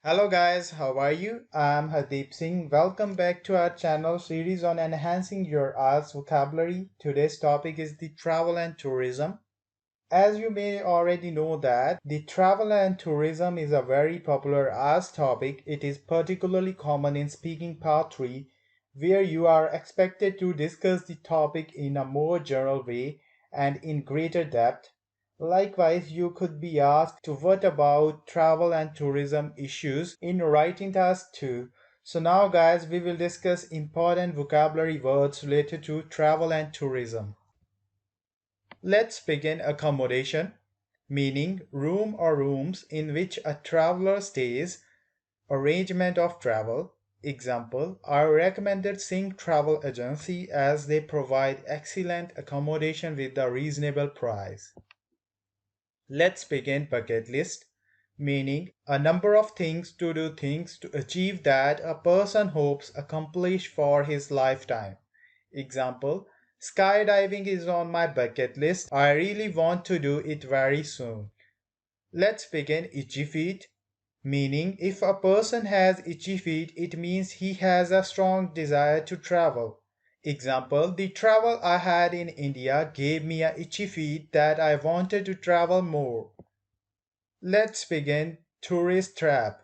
Hello guys, how are you? I'm Hardeep Singh. Welcome back to our channel series on enhancing your IELTS vocabulary. Today's topic is the travel and tourism. As you may already know that the travel and tourism is a very popular IELTS topic. It is particularly common in speaking part 3 where you are expected to discuss the topic in a more general way and in greater depth. Likewise, you could be asked to what about travel and tourism issues in writing task 2. So now guys, we will discuss important vocabulary words related to travel and tourism. Let's begin accommodation, meaning room or rooms in which a traveler stays, arrangement of travel. Example, I recommended Singh Travel Agency as they provide excellent accommodation with a reasonable price. Let's begin bucket list, meaning a number of things to achieve that a person hopes accomplish for his lifetime. Example, skydiving is on my bucket list. I really want to do it very soon. Let's begin itchy feet, meaning if a person has itchy feet, it means he has a strong desire to travel. Example, the travel I had in India gave me a itchy feet that I wanted to travel more. Let's begin tourist trap,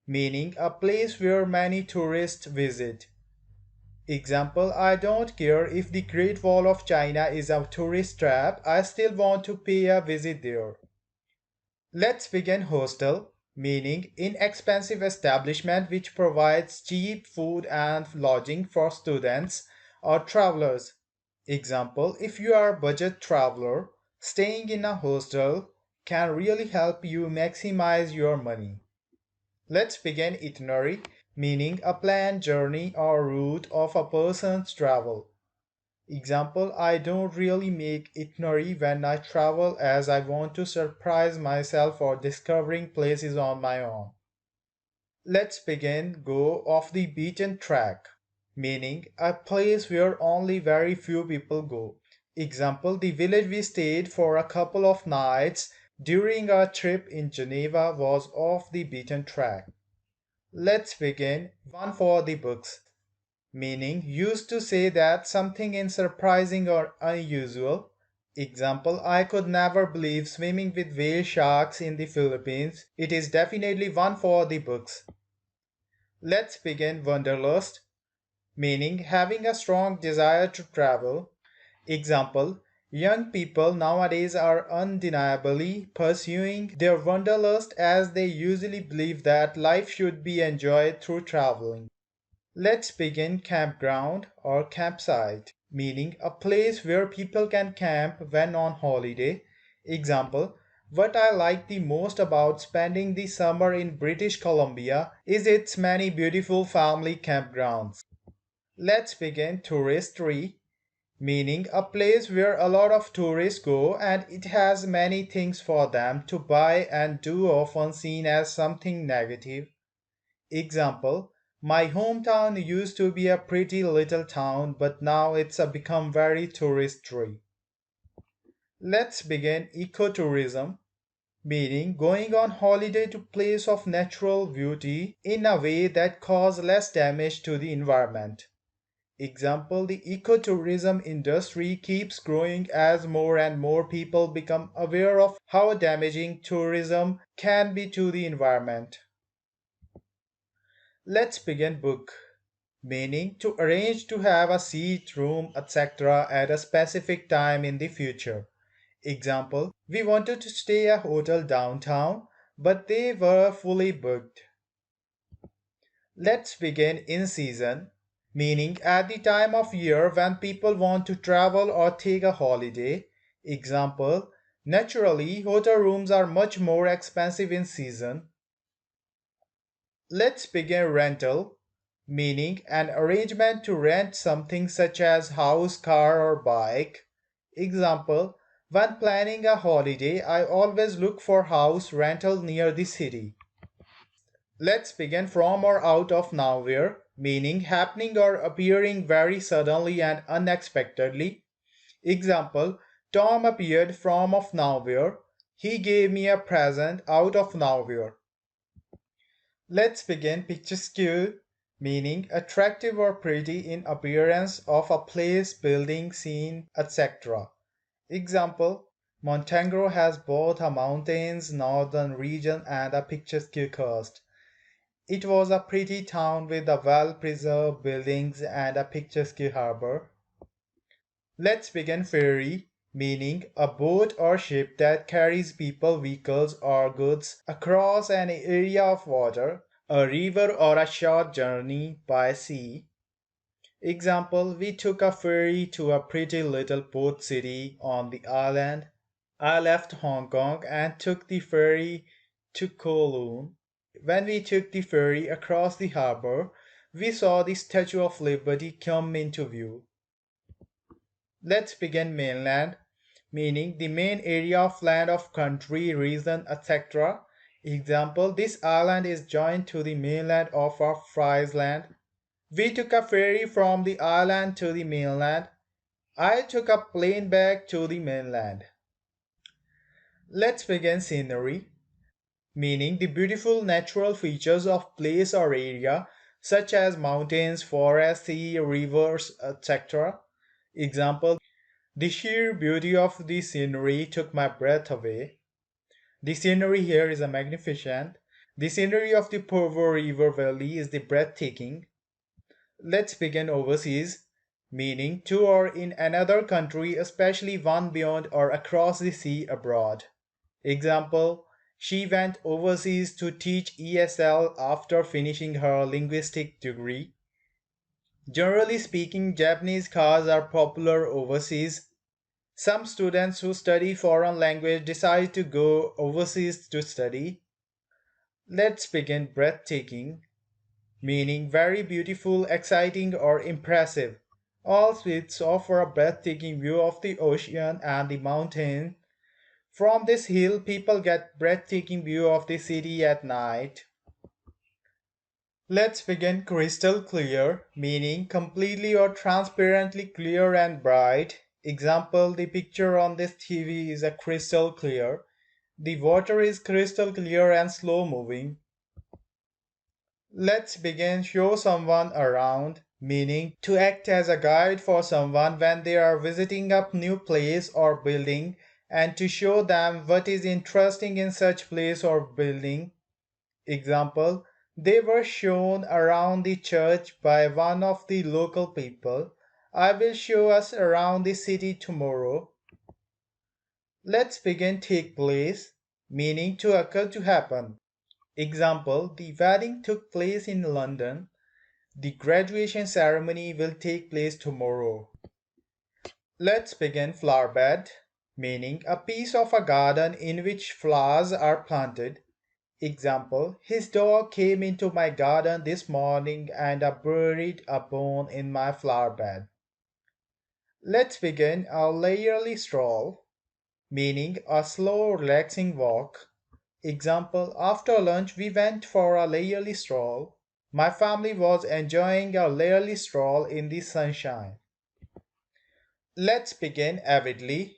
meaning a place where many tourists visit. Example, I don't care if the Great Wall of China is a tourist trap, I still want to pay a visit there. Let's begin hostel, meaning inexpensive establishment which provides cheap food and lodging for students or travelers. Example, if you are a budget traveler, staying in a hostel can really help you maximize your money. Let's begin itinerary, meaning a planned journey or route of a person's travel. Example, I don't really make itinerary when I travel as I want to surprise myself for discovering places on my own. Let's begin go off the beaten track, meaning a place where only very few people go. Example, the village we stayed for a couple of nights during our trip in Geneva was off the beaten track. Let's begin one for the books, meaning used to say that something is surprising or unusual. Example, I could never believe swimming with whale sharks in the Philippines. It is definitely one for the books. Let's begin wanderlust, meaning having a strong desire to travel. Example, young people nowadays are undeniably pursuing their wanderlust as they usually believe that life should be enjoyed through traveling. Let's begin campground or campsite, meaning a place where people can camp when on holiday. Example, what I like the most about spending the summer in British Columbia is its many beautiful family campgrounds. Let's begin touristry, meaning a place where a lot of tourists go and it has many things for them to buy and do, often seen as something negative. Example, my hometown used to be a pretty little town, but now it's become very touristy. Let's begin ecotourism, meaning going on holiday to place of natural beauty in a way that cause less damage to the environment. Example, the ecotourism industry keeps growing as more and more people become aware of how damaging tourism can be to the environment. Let's begin book, meaning to arrange to have a seat, room, etc. at a specific time in the future. Example, we wanted to stay at a hotel downtown, but they were fully booked. Let's begin in season, meaning at the time of year when people want to travel or take a holiday. Example, naturally, hotel rooms are much more expensive in season. Let's begin rental, meaning an arrangement to rent something such as house, car or bike. Example, when planning a holiday, I always look for house rental near the city. Let's begin from or out of nowhere, meaning happening or appearing very suddenly and unexpectedly. Example, Tom appeared from of nowhere. He gave me a present out of nowhere. Let's begin picturesque, meaning attractive or pretty in appearance of a place, building, scene, etc. Example, Montenegro has both a mountains northern region and a picturesque coast. It was a pretty town with a well-preserved buildings and a picturesque harbor. Let's begin ferry, meaning a boat or ship that carries people, vehicles, or goods across an area of water, a river, or a short journey by sea. Example, we took a ferry to a pretty little port city on the island. I left Hong Kong and took the ferry to Kowloon. When we took the ferry across the harbor, we saw the Statue of Liberty come into view. Let's begin mainland, meaning the main area of land of country, region, etc. Example, this island is joined to the mainland of our Friesland. We took a ferry from the island to the mainland. I took a plane back to the mainland. Let's begin scenery, meaning the beautiful natural features of place or area, such as mountains, forests, sea, rivers, etc. Example, the sheer beauty of the scenery took my breath away. The scenery here is a magnificent. The scenery of the Provo River Valley is the breathtaking. Let's begin overseas, meaning to or in another country, especially one beyond or across the sea abroad. Example, she went overseas to teach ESL after finishing her linguistic degree. Generally speaking, Japanese cars are popular overseas. Some students who study foreign language decide to go overseas to study. Let's begin breathtaking, meaning very beautiful, exciting, or impressive. All suites offer a breathtaking view of the ocean and the mountain. From this hill, people get breathtaking view of the city at night. Let's begin crystal clear, meaning completely or transparently clear and bright. Example, the picture on this TV is a crystal clear. The water is crystal clear and slow moving. Let's begin show someone around, meaning to act as a guide for someone when they are visiting a new place or building and to show them what is interesting in such place or building. Example, they were shown around the church by one of the local people. I will show us around the city tomorrow. Let's begin take place, meaning to occur to happen. Example, the wedding took place in London. The graduation ceremony will take place tomorrow. Let's begin flower bed, meaning a piece of a garden in which flowers are planted. Example, his dog came into my garden this morning and I buried a bone in my flower bed. Let's begin a leisurely stroll, meaning a slow, relaxing walk. Example, after lunch we went for a leisurely stroll. My family was enjoying a leisurely stroll in the sunshine. Let's begin avidly,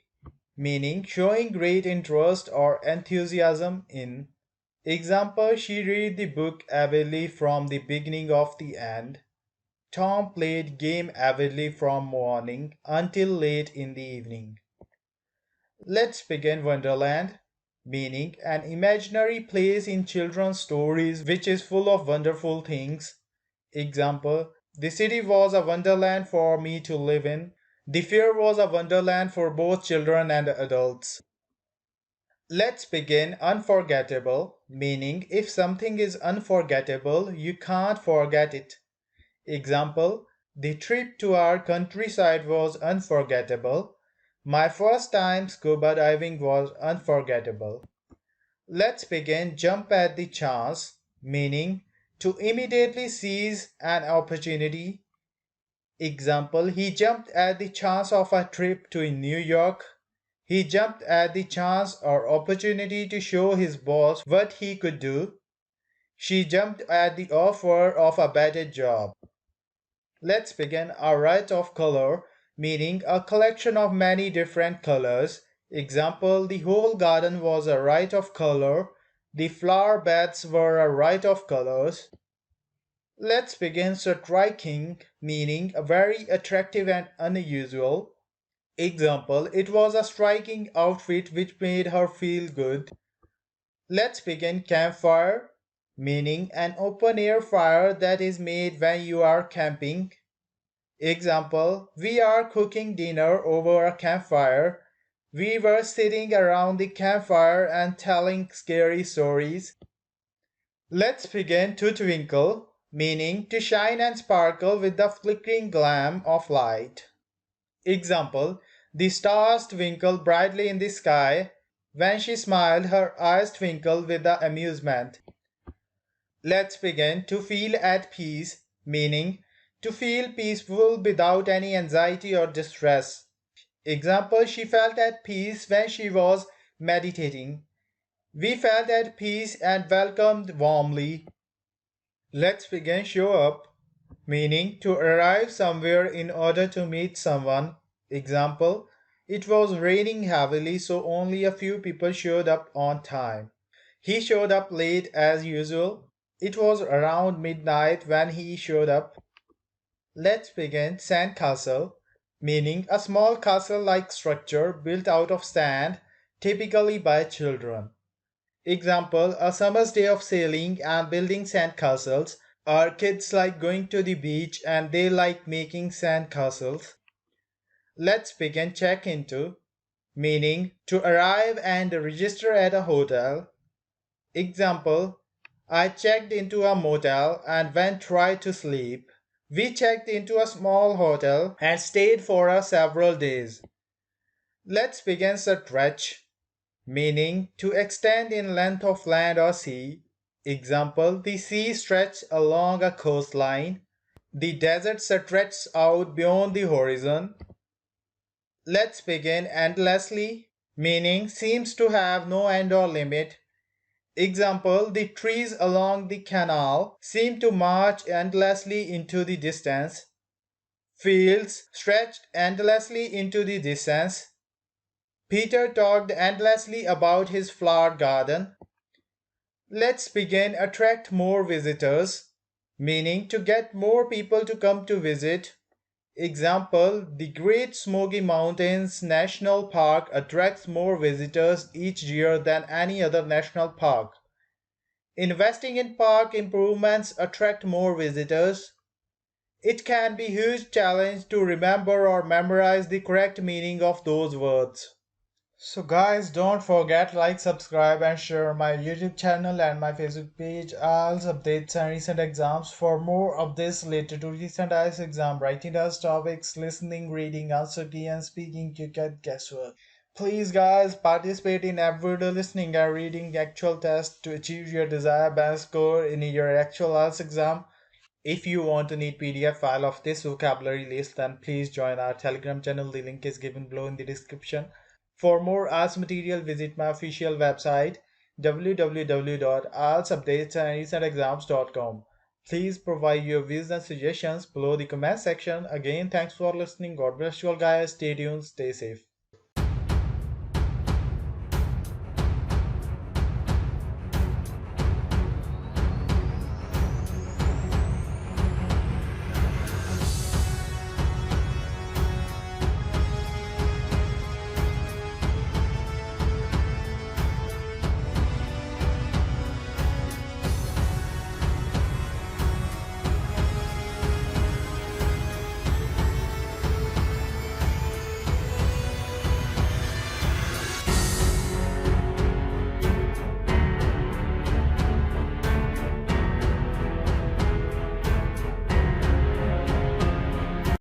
meaning showing great interest or enthusiasm in. Example, she read the book avidly from the beginning of the end. Tom played game avidly from morning until late in the evening. Let's begin Wonderland, meaning an imaginary place in children's stories which is full of wonderful things. Example, the city was a wonderland for me to live in. The fair was a wonderland for both children and adults. Let's begin unforgettable, meaning if something is unforgettable, you can't forget it. Example, the trip to our countryside was unforgettable. My first time scuba diving was unforgettable. Let's begin jump at the chance, meaning to immediately seize an opportunity. Example, he jumped at the chance of a trip to New York. He jumped at the chance or opportunity to show his boss what he could do. She jumped at the offer of a better job. Let's begin a riot of color, meaning a collection of many different colors. Example, the whole garden was a riot of color. The flower beds were a riot of colors. Let's begin. Striking, meaning very attractive and unusual. Example, it was a striking outfit which made her feel good. Let's begin. Campfire, meaning an open air fire that is made when you are camping. Example, we are cooking dinner over a campfire. We were sitting around the campfire and telling scary stories. Let's begin. To twinkle, meaning to shine and sparkle with the flickering gleam of light. Example, the stars twinkled brightly in the sky. When she smiled, her eyes twinkled with the amusement. Let's begin. To feel at peace, meaning to feel peaceful without any anxiety or distress. Example, she felt at peace when she was meditating. We felt at peace and welcomed warmly. Let's begin. Show up, meaning to arrive somewhere in order to meet someone. Example, it was raining heavily, so only a few people showed up on time. He showed up late as usual. It was around midnight when he showed up. Let's begin. Sandcastle, meaning a small castle-like structure built out of sand, typically by children. Example, a summer's day of sailing and building sandcastles. Our kids like going to the beach and they like making sandcastles. Let's begin. Check into, meaning to arrive and register at a hotel. Example, I checked into a motel and then tried to sleep. We checked into a small hotel and stayed for several days. Let's begin. Stretch, meaning to extend in length of land or sea. Example, the sea stretched along a coastline. The desert stretches out beyond the horizon. Let's begin. Endlessly, meaning seems to have no end or limit. Example, the trees along the canal seem to march endlessly into the distance. Fields stretched endlessly into the distance. Peter talked endlessly about his flower garden. Let's begin. Attract more visitors, meaning to get more people to come to visit. Example, the Great Smoky Mountains National Park attracts more visitors each year than any other national park. Investing in park improvements attract more visitors. It can be a huge challenge to remember or memorize the correct meaning of those words. So guys, don't forget like, subscribe and share my YouTube channel and my Facebook page, IELTS updates and recent exams. For more updates related to recent IELTS exam, writing test topics, listening, reading, answer key and speaking, you get guesswork. Please guys, participate in everyday listening and reading actual test to achieve your desired best score in your actual IELTS exam. If you want to need PDF file of this vocabulary list, then please join our Telegram channel. The link is given below in the description. For more IELTS material, visit my official website www.ieltsupdatesandrecentexams.com. Please provide your views and suggestions below the comment section. Again, thanks for listening. God bless you all guys. Stay tuned, stay safe.